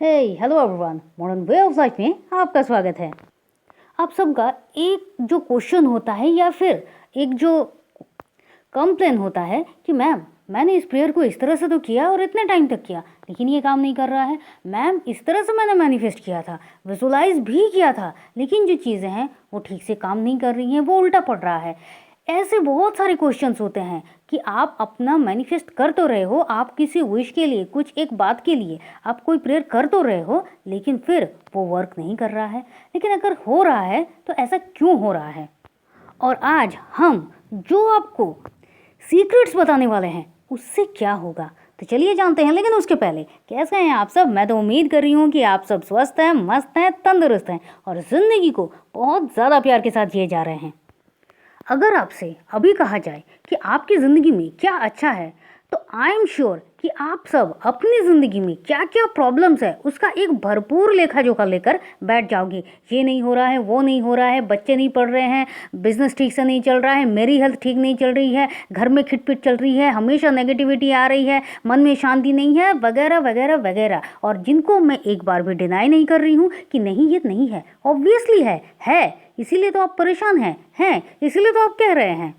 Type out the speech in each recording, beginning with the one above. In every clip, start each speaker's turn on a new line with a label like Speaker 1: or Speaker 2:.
Speaker 1: Hello everyone, modern way of life में आपका स्वागत है। आप सबका एक जो क्वेश्चन होता है या फिर एक जो कंप्लेन होता है कि मैम मैंने इस प्रेयर को इस तरह से तो किया और इतने टाइम तक किया लेकिन ये काम नहीं कर रहा है। मैम इस तरह से मैंने मैनिफेस्ट किया था, विजुलाइज भी किया था, लेकिन जो चीज़ें हैं वो ठीक से काम नहीं कर रही हैं, वो उल्टा पड़ रहा है। ऐसे बहुत सारे क्वेश्चंस होते हैं कि आप अपना मैनिफेस्ट कर तो रहे हो, आप किसी विश के लिए, कुछ एक बात के लिए आप कोई प्रेयर कर तो रहे हो, लेकिन फिर वो वर्क नहीं कर रहा है। लेकिन अगर हो रहा है तो ऐसा क्यों हो रहा है? और आज हम जो आपको सीक्रेट्स बताने वाले हैं उससे क्या होगा, तो चलिए जानते हैं। लेकिन उसके पहले कैसे हैं आप सब? मैं तो उम्मीद कर रही हूँ कि आप सब स्वस्थ हैं, मस्त हैं, तंदुरुस्त हैं और ज़िंदगी को बहुत ज़्यादा प्यार के साथ जिए जा रहे हैं। अगर आपसे अभी कहा जाए कि आपकी ज़िंदगी में क्या अच्छा है, तो आई एम श्योर कि आप सब अपनी ज़िंदगी में क्या क्या प्रॉब्लम्स है उसका एक भरपूर लेखा जोखा लेकर बैठ जाओगे। ये नहीं हो रहा है, वो नहीं हो रहा है, बच्चे नहीं पढ़ रहे हैं, बिजनेस ठीक से नहीं चल रहा है, मेरी हेल्थ ठीक नहीं चल रही है, घर में खिटपिट चल रही है, हमेशा नेगेटिविटी आ रही है, मन में शांति नहीं है, वगैरह वगैरह वगैरह। और जिनको मैं एक बार भी डिनाई नहीं कर रही हूँ कि नहीं ये नहीं है, ऑब्वियसली है, इसीलिए तो आप परेशान हैं, इसीलिए तो आप कह रहे हैं।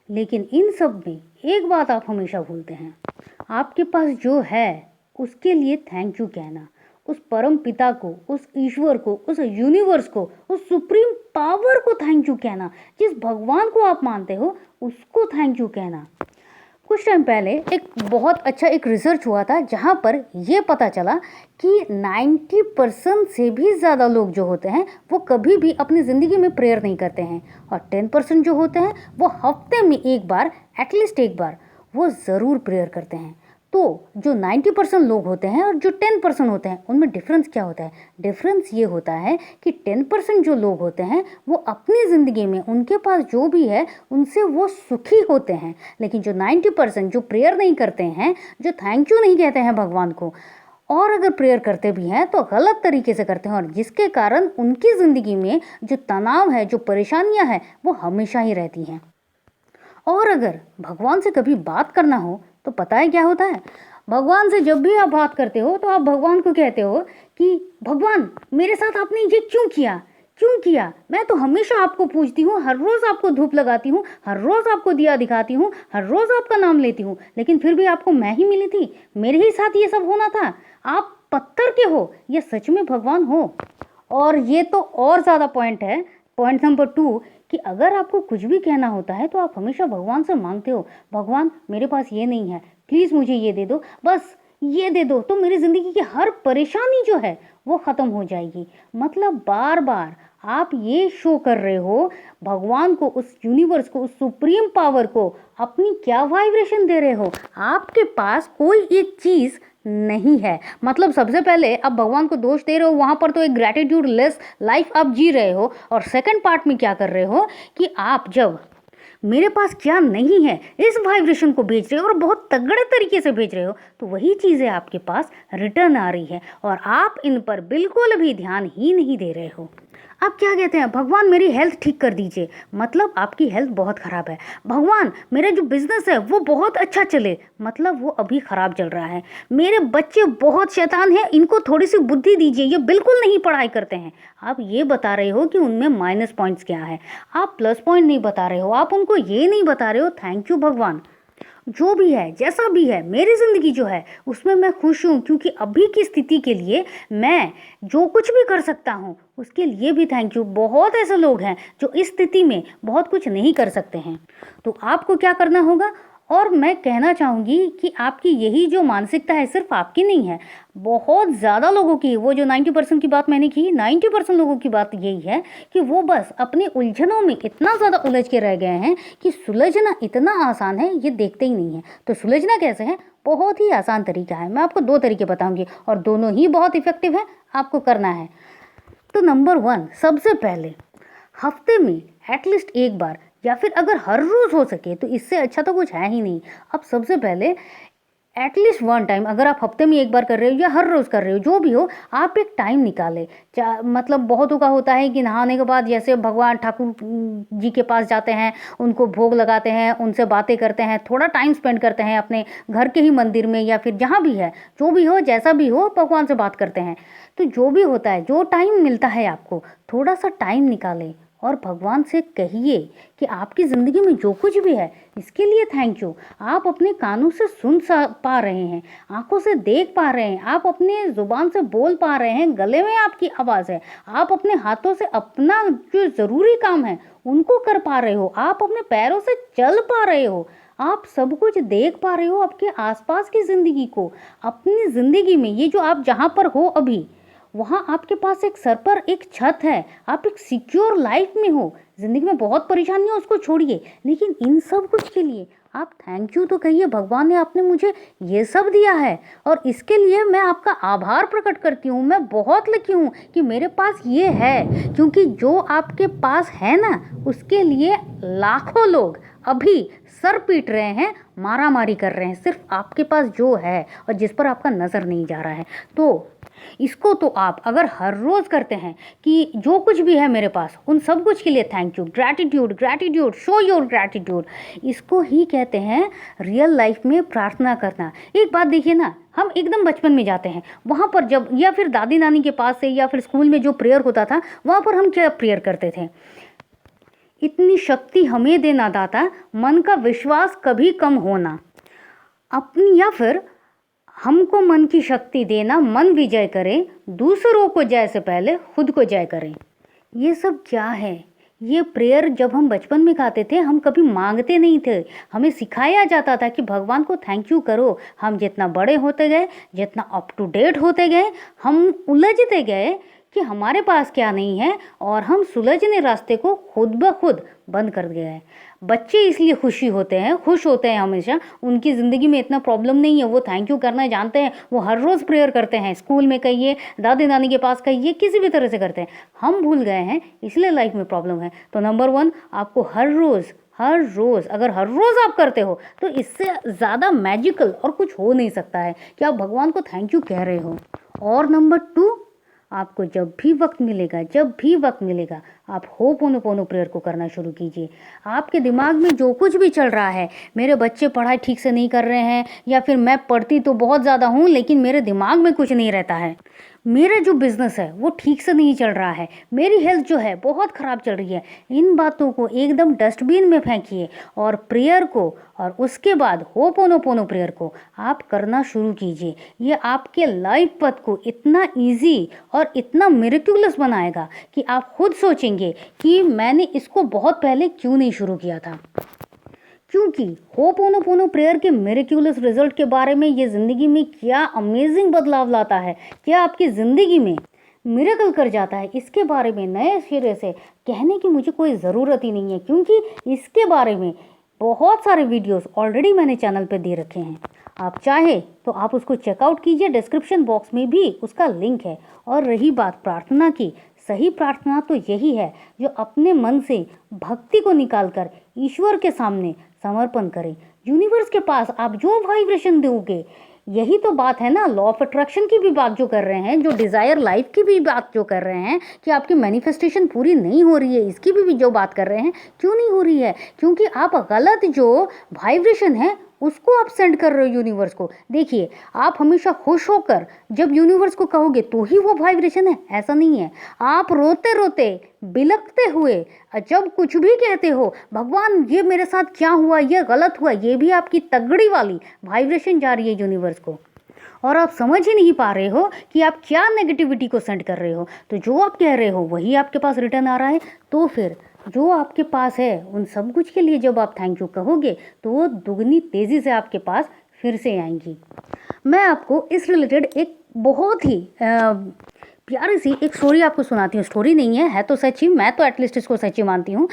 Speaker 1: लेकिन इन सब में एक बात आप हमेशा भूलते हैं, आपके पास जो है उसके लिए थैंक यू कहना, उस परम पिता को, उस ईश्वर को, उस यूनिवर्स को, उस सुप्रीम पावर को थैंक यू कहना, जिस भगवान को आप मानते हो उसको थैंक यू कहना। कुछ टाइम पहले एक बहुत अच्छा एक रिसर्च हुआ था जहाँ पर ये पता चला कि 90% से भी ज़्यादा लोग जो होते हैं वो कभी भी अपनी ज़िंदगी में प्रेयर नहीं करते हैं, और 10% जो होते हैं वो हफ्ते में एक बार, एटलीस्ट एक बार वो ज़रूर प्रेयर करते हैं। तो जो 90% लोग होते हैं और जो 10% होते हैं उनमें डिफरेंस क्या होता है? डिफरेंस ये होता है कि 10% जो लोग होते हैं वो अपनी ज़िंदगी में उनके पास जो भी है उनसे वो सुखी होते हैं, लेकिन जो 90% जो प्रेयर नहीं करते हैं, जो थैंक यू नहीं कहते हैं भगवान को, और अगर प्रेयर करते भी हैं तो गलत तरीके से करते हैं, और जिसके कारण उनकी ज़िंदगी में जो तनाव है, जो परेशानियाँ हैं वो हमेशा ही रहती हैं। और अगर भगवान से कभी बात करना हो तो पता है क्या होता है? भगवान से जब भी आप बात करते हो तो आप भगवान को कहते हो कि भगवान मेरे साथ आपने ये क्यों किया? मैं तो हमेशा आपको पूजती हूँ, हर रोज़ आपको धूप लगाती हूँ, हर रोज़ आपको दिया दिखाती हूँ, हर रोज़ आपका नाम लेती हूँ, लेकिन फिर भी आपको मैं ही मिली थी, मेरे ही साथ ये सब होना था। आप पत्थर के हो, ये सच में भगवान हो? और ये तो और ज़्यादा पॉइंट है, पॉइंट नंबर 2, कि अगर आपको कुछ भी कहना होता है तो आप हमेशा भगवान से मांगते हो, भगवान मेरे पास ये नहीं है, प्लीज़ मुझे ये दे दो, बस ये दे दो तो मेरी ज़िंदगी की हर परेशानी जो है वो ख़त्म हो जाएगी। मतलब बार बार आप ये शो कर रहे हो भगवान को, उस यूनिवर्स को, उस सुप्रीम पावर को अपनी क्या वाइब्रेशन दे रहे हो। आपके पास कोई एक चीज़ नहीं है, मतलब सबसे पहले आप भगवान को दोष दे रहे हो, वहाँ पर तो एक ग्रैटिट्यूड लेस लाइफ आप जी रहे हो। और सेकंड पार्ट में क्या कर रहे हो कि आप जब मेरे पास क्या नहीं है इस वाइब्रेशन को भेज रहे हो और बहुत तगड़े तरीके से भेज रहे हो, तो वही चीज़ें आपके पास रिटर्न आ रही है और आप इन पर बिल्कुल भी ध्यान ही नहीं दे रहे हो। आप क्या कहते हैं? भगवान मेरी हेल्थ ठीक कर दीजिए, मतलब आपकी हेल्थ बहुत ख़राब है। भगवान मेरा जो बिज़नेस है वो बहुत अच्छा चले, मतलब वो अभी ख़राब चल रहा है। मेरे बच्चे बहुत शैतान हैं, इनको थोड़ी सी बुद्धि दीजिए, ये बिल्कुल नहीं पढ़ाई करते हैं। आप ये बता रहे हो कि उनमें माइनस पॉइंट्स क्या है, आप प्लस पॉइंट नहीं बता रहे हो, आप उनको ये नहीं बता रहे हो थैंक यू भगवान, जो भी है, जैसा भी है, मेरी ज़िंदगी जो है उसमें मैं खुश हूँ, क्योंकि अभी की स्थिति के लिए मैं जो कुछ भी कर सकता हूँ उसके लिए भी थैंक यू। बहुत ऐसे लोग हैं जो इस स्थिति में बहुत कुछ नहीं कर सकते हैं, तो आपको क्या करना होगा? और मैं कहना चाहूँगी कि आपकी यही जो मानसिकता है सिर्फ आपकी नहीं है, बहुत ज़्यादा लोगों की। वो जो 90% की बात मैंने की, 90% लोगों की बात यही है कि वो बस अपनी उलझनों में इतना ज़्यादा उलझ के रह गए हैं कि सुलझना इतना आसान है ये देखते ही नहीं है। तो सुलझना कैसे है? बहुत ही आसान तरीका है, मैं आपको 2 तरीके बताऊँगी और दोनों ही बहुत इफ़ेक्टिव है, आपको करना है। तो नंबर 1, सबसे पहले हफ्ते में एटलीस्ट एक बार, या फिर अगर हर रोज़ हो सके तो इससे अच्छा तो कुछ है ही नहीं। अब सबसे पहले एटलीस्ट वन टाइम, अगर आप हफ्ते में एक बार कर रहे हो या हर रोज़ कर रहे हो, जो भी हो, आप एक टाइम निकालें। मतलब बहुतों का होता है कि नहाने के बाद जैसे भगवान ठाकुर जी के पास जाते हैं, उनको भोग लगाते हैं, उनसे बातें करते हैं, थोड़ा टाइम स्पेंड करते हैं अपने घर के ही मंदिर में या फिर जहाँ भी है, जो भी हो, जैसा भी हो, भगवान से बात करते हैं। तो जो भी होता है, जो टाइम मिलता है आपको, थोड़ा सा टाइम निकालें और भगवान से कहिए कि आपकी ज़िंदगी में जो कुछ भी है इसके लिए थैंक यू। आप अपने कानों से सुन पा रहे हैं, आंखों से देख पा रहे हैं, आप अपने ज़ुबान से बोल पा रहे हैं, गले में आपकी आवाज़ है, आप अपने हाथों से अपना जो ज़रूरी काम है उनको कर पा रहे हो, आप अपने पैरों से चल पा रहे हो, आप सब कुछ देख पा रहे हो आपके आसपास की ज़िंदगी को। अपनी ज़िंदगी में ये जो आप जहाँ पर हो अभी, वहाँ आपके पास एक सर पर एक छत है, आप एक सिक्योर लाइफ में हो। ज़िंदगी में बहुत परेशानियाँ, उसको छोड़िए, लेकिन इन सब कुछ के लिए आप थैंक यू तो कहिए, भगवान ने आपने मुझे ये सब दिया है और इसके लिए मैं आपका आभार प्रकट करती हूँ। मैं बहुत लकी हूँ कि मेरे पास ये है, क्योंकि जो आपके पास है ना, उसके लिए लाखों लोग अभी सर पीट रहे हैं, मारामारी कर रहे हैं, सिर्फ आपके पास जो है और जिस पर आपका नज़र नहीं जा रहा है। तो इसको तो आप अगर हर रोज़ करते हैं कि जो कुछ भी है मेरे पास, उन सब कुछ के लिए thank you, gratitude, gratitude, show your gratitude, इसको ही कहते हैं रियल लाइफ में प्रार्थना करना। एक बात देखिए ना, हम एकदम बचपन में जाते हैं, वहाँ पर जब या फिर दादी नानी के पास से या फिर स्कूल में जो प्रेयर होता था, वहाँ पर हम क्या प्रेयर करते थे? इतनी शक्ति हमें देना दाता, मन का विश्वास कभी कम होना अपनी, या फिर हमको मन की शक्ति देना, मन विजय करें, दूसरों को जय से पहले खुद को जय करें। ये सब क्या है? ये प्रेयर जब हम बचपन में गाते थे, हम कभी मांगते नहीं थे, हमें सिखाया जाता था कि भगवान को थैंक यू करो। हम जितना बड़े होते गए, जितना अप टू डेट होते गए, हम उलझते गए कि हमारे पास क्या नहीं है और हम सुलझने रास्ते को खुद ब खुद बंद कर गए। बच्चे इसलिए खुश होते हैं हमेशा, उनकी ज़िंदगी में इतना प्रॉब्लम नहीं है, वो थैंक यू करना जानते हैं, वो हर रोज़ प्रेयर करते हैं, स्कूल में कहिए, दादी नानी के पास कहिए, किसी भी तरह से करते हैं। हम भूल गए हैं, इसलिए लाइफ में प्रॉब्लम है। तो नंबर 1, आपको हर रोज़ अगर हर रोज़ आप करते हो तो इससे ज़्यादा मैजिकल और कुछ हो नहीं सकता है कि आप भगवान को थैंक यू कह रहे हो। और नंबर 2, आपको जब भी वक्त मिलेगा आप होपोनोपोनो प्रेयर को करना शुरू कीजिए। आपके दिमाग में जो कुछ भी चल रहा है, मेरे बच्चे पढ़ाई ठीक से नहीं कर रहे हैं, या फिर मैं पढ़ती तो बहुत ज़्यादा हूँ लेकिन मेरे दिमाग में कुछ नहीं रहता है, मेरा जो बिज़नेस है वो ठीक से नहीं चल रहा है, मेरी हेल्थ जो है बहुत ख़राब चल रही है, इन बातों को एकदम डस्टबिन में फेंकिए और प्रेयर को, और उसके बाद होपोनोपोनो प्रेयर को आप करना शुरू कीजिए। ये आपके लाइफ पथ को इतना इजी और इतना मिरेक्युलस बनाएगा कि आप खुद सोचेंगे कि मैंने इसको बहुत पहले क्यों नहीं शुरू किया था। क्योंकि होपोनोपोनो प्रेयर के मिरेक्युलस रिजल्ट के बारे में, ये ज़िंदगी में क्या अमेजिंग बदलाव लाता है, क्या आपकी ज़िंदगी में मिरेकल कर जाता है, इसके बारे में नए सिरे से कहने की मुझे कोई ज़रूरत ही नहीं है, क्योंकि इसके बारे में बहुत सारे वीडियोस ऑलरेडी मैंने चैनल पे दे रखे हैं। आप चाहे तो आप उसको चेकआउट कीजिए, डिस्क्रिप्शन बॉक्स में भी उसका लिंक है। और रही बात प्रार्थना की, सही प्रार्थना तो यही है जो अपने मन से भक्ति को निकालकर ईश्वर के सामने समर्पण करें। यूनिवर्स के पास आप जो वाइब्रेशन दोगे, यही तो बात है ना, लॉ ऑफ अट्रैक्शन की भी बात जो कर रहे हैं, जो डिज़ायर लाइफ की भी बात जो कर रहे हैं कि आपकी मैनिफेस्टेशन पूरी नहीं हो रही है, इसकी भी जो बात कर रहे हैं। क्यों नहीं हो रही है? क्योंकि आप गलत जो वाइब्रेशन है उसको आप सेंड कर रहे हो यूनिवर्स को। देखिए, आप हमेशा खुश होकर जब यूनिवर्स को कहोगे तो ही वो वाइब्रेशन है, ऐसा नहीं है। आप रोते रोते, बिलखते हुए जब कुछ भी कहते हो, भगवान ये मेरे साथ क्या हुआ, ये गलत हुआ, ये भी आपकी तगड़ी वाली वाइब्रेशन जा रही है यूनिवर्स को, और आप समझ ही नहीं पा रहे हो कि आप क्या नेगेटिविटी को सेंड कर रहे हो। तो जो आप कह रहे हो वही आपके पास रिटर्न आ रहा है। तो फिर जो आपके पास है उन सब कुछ के लिए जब आप थैंक यू कहोगे तो वो दुगनी तेज़ी से आपके पास फिर से आएंगी। मैं आपको इस रिलेटेड एक बहुत ही प्यारी सी एक स्टोरी आपको सुनाती हूँ। स्टोरी नहीं है तो सच्ची, मैं तो एटलीस्ट इसको सच्ची मानती हूँ।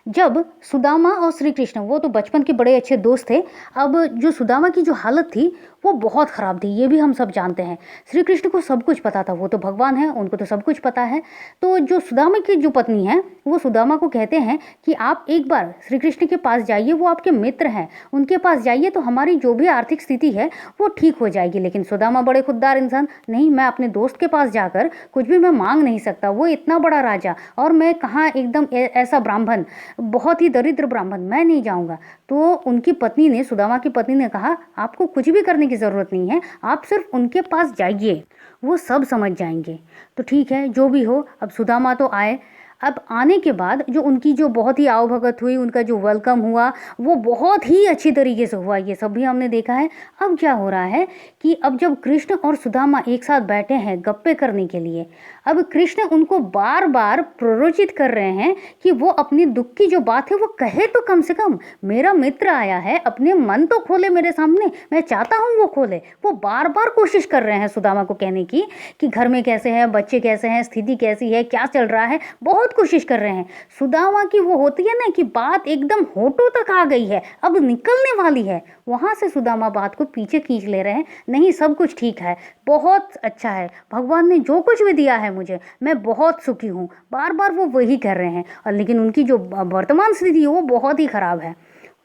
Speaker 1: जब सुदामा और श्री कृष्ण, वो तो बचपन के बड़े अच्छे दोस्त थे। अब जो सुदामा की जो हालत थी वो बहुत ख़राब थी, ये भी हम सब जानते हैं। श्री कृष्ण को सब कुछ पता था, वो तो भगवान है, उनको तो सब कुछ पता है। तो जो सुदामा की जो पत्नी है वो सुदामा को कहते हैं कि आप एक बार श्री कृष्ण के पास जाइए, वो आपके मित्र हैं, उनके पास जाइए तो हमारी जो भी आर्थिक स्थिति है वो ठीक हो जाएगी। लेकिन सुदामा बड़े खुददार इंसान, नहीं, मैं अपने दोस्त के पास जाकर कुछ भी मैं मांग नहीं सकता, वो इतना बड़ा राजा और मैं कहाँ एकदम ऐसा ब्राह्मण, बहुत ही दरिद्र ब्राह्मण, मैं नहीं जाऊँगा। तो उनकी पत्नी ने, सुदामा की पत्नी ने कहा आपको कुछ भी करने की ज़रूरत नहीं है, आप सिर्फ उनके पास जाइए, वो सब समझ जाएंगे। तो ठीक है, जो भी हो, अब सुदामा तो आए। अब आने के बाद जो उनकी जो बहुत ही आवभगत हुई, उनका जो वेलकम हुआ वो बहुत ही अच्छी तरीके से हुआ, ये सब भी हमने देखा है। अब क्या हो रहा है कि अब जब कृष्ण और सुदामा एक साथ बैठे हैं गप्पे करने के लिए, अब कृष्ण उनको बार बार प्ररोचित कर रहे हैं कि वो अपनी दुख की जो बात है वो कहे तो कम से कम, मेरा मित्र आया है, अपने मन तो खोले मेरे सामने, मैं चाहता हूँ वो खोले। वो बार बार कोशिश कर रहे हैं सुदामा को कहने की कि घर में कैसे है, बच्चे कैसे हैं, स्थिति कैसी है, क्या चल रहा है, बहुत कोशिश कर रहे हैं। सुदामा की वो होती है ना कि बात एकदम होठों तक आ गई है, अब निकलने वाली है, वहां से सुदामा बात को पीछे खींच ले रहे हैं। नहीं, सब कुछ ठीक है, बहुत अच्छा है, भगवान ने जो कुछ भी दिया है मुझे, मैं बहुत सुखी हूँ, बार बार वो वही कर रहे हैं। और लेकिन उनकी जो वर्तमान स्थिति है वो बहुत ही खराब है।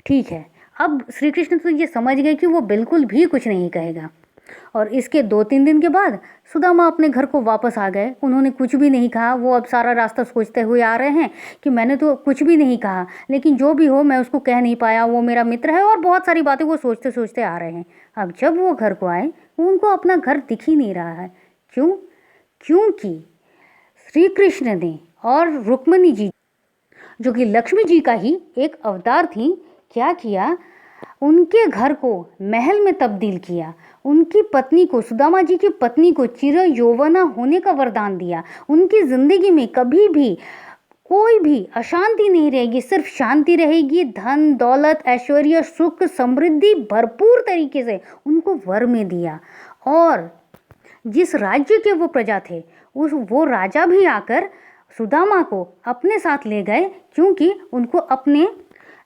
Speaker 1: ठीक है, अब श्री कृष्ण तो ये समझ गए कि वो बिल्कुल भी कुछ नहीं कहेगा। और इसके 2-3 दिन के बाद सुदामा अपने घर को वापस आ गए। उन्होंने कुछ भी नहीं कहा। वो अब सारा रास्ता सोचते हुए आ रहे हैं कि मैंने तो कुछ भी नहीं कहा, लेकिन जो भी हो मैं उसको कह नहीं पाया, वो मेरा मित्र है, और बहुत सारी बातें वो सोचते सोचते आ रहे हैं। अब जब वो घर को आए, उनको अपना घर दिख ही नहीं रहा है। क्यों? क्योंकि श्री कृष्ण ने और रुक्मिणी जी, जो कि लक्ष्मी जी का ही एक अवतार थी, क्या किया, उनके घर को महल में तब्दील किया। उनकी पत्नी को, सुदामा जी की पत्नी को चिर यौवना होने का वरदान दिया। उनकी ज़िंदगी में कभी भी कोई भी अशांति नहीं रहेगी, सिर्फ शांति रहेगी। धन दौलत ऐश्वर्य सुख समृद्धि भरपूर तरीके से उनको वर में दिया। और जिस राज्य के वो प्रजा थे, वो राजा भी आकर सुदामा को अपने साथ ले गए, क्योंकि उनको अपने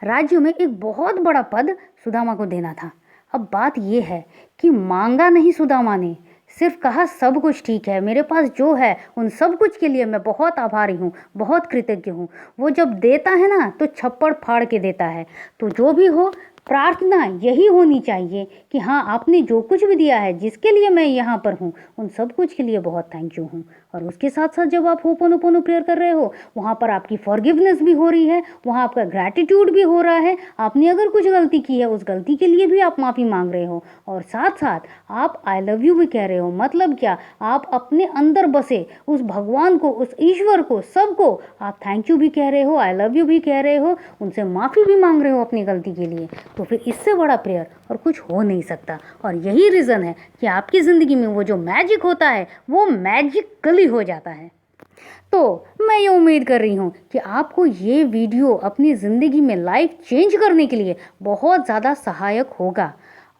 Speaker 1: राज्य में एक बहुत बड़ा पद सुदामा को देना था। अब बात ये है कि मांगा नहीं सुदामा ने, सिर्फ कहा सब कुछ ठीक है, मेरे पास जो है उन सब कुछ के लिए मैं बहुत आभारी हूँ, बहुत कृतज्ञ हूँ। वो जब देता है ना तो छप्पड़ फाड़ के देता है। तो जो भी हो, प्रार्थना यही होनी चाहिए कि हाँ, आपने जो कुछ भी दिया है, जिसके लिए मैं यहाँ पर हूँ, उन सब कुछ के लिए बहुत थैंक यू हूँ। और उसके साथ साथ जब आप होपोनोपोनो प्रेयर कर रहे हो, वहाँ पर आपकी फॉरगिवनेस भी हो रही है, वहाँ आपका ग्रैटिट्यूड भी हो रहा है। आपने अगर कुछ गलती की है, उस गलती के लिए भी आप माफ़ी मांग रहे हो, और साथ साथ आप आई लव यू भी कह रहे हो। मतलब क्या, आप अपने अंदर बसे उस भगवान को, उस ईश्वर को, सबको आप थैंक यू भी कह रहे हो, आई लव यू भी कह रहे हो, उनसे माफ़ी भी मांग रहे हो अपनी गलती के लिए। तो फिर इससे बड़ा प्रेयर और कुछ हो नहीं सकता। और यही रीज़न है कि आपकी ज़िंदगी में वो जो मैजिक होता है वो मैजिकली हो जाता है। तो मैं ये उम्मीद कर रही हूँ कि आपको ये वीडियो अपनी ज़िंदगी में लाइफ चेंज करने के लिए बहुत ज़्यादा सहायक होगा।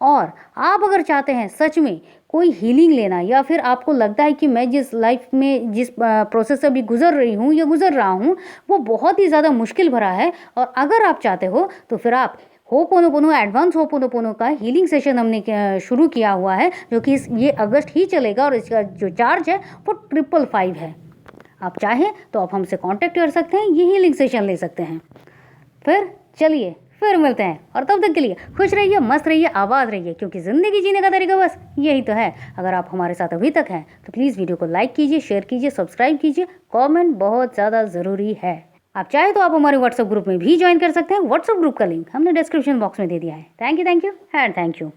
Speaker 1: और आप अगर चाहते हैं सच में कोई हीलिंग लेना, या फिर आपको लगता है कि मैं जिस लाइफ में जिस प्रोसेस से अभी गुजर रही हूँ या गुजर रहा हूँ वो बहुत ही ज़्यादा मुश्किल भरा है, और अगर आप चाहते हो तो फिर आप होपोनोपोनो एडवांस होपोनोपोनो का हीलिंग सेशन हमने शुरू किया हुआ है, जो कि ये अगस्त ही चलेगा, और इसका जो चार्ज है वो 555 है। आप चाहें तो आप हमसे कांटेक्ट कर सकते हैं, ये हीलिंग सेशन ले सकते हैं। फिर चलिए, फिर मिलते हैं, और तब तक के लिए खुश रहिए, मस्त रहिए, आबाद रहिए, क्योंकि ज़िंदगी जीने का तरीका बस यही तो है। अगर आप हमारे साथ अभी तक हैं तो प्लीज़ वीडियो को लाइक कीजिए, शेयर कीजिए, सब्सक्राइब कीजिए, कमेंट बहुत ज़्यादा ज़रूरी है। आप चाहे तो आप हमारे व्हाट्सएप ग्रुप में भी ज्वाइन कर सकते हैं। व्हाट्सएप ग्रुप का लिंक हमने डिस्क्रिप्शन बॉक्स में दे दिया है। Thank you and thank you.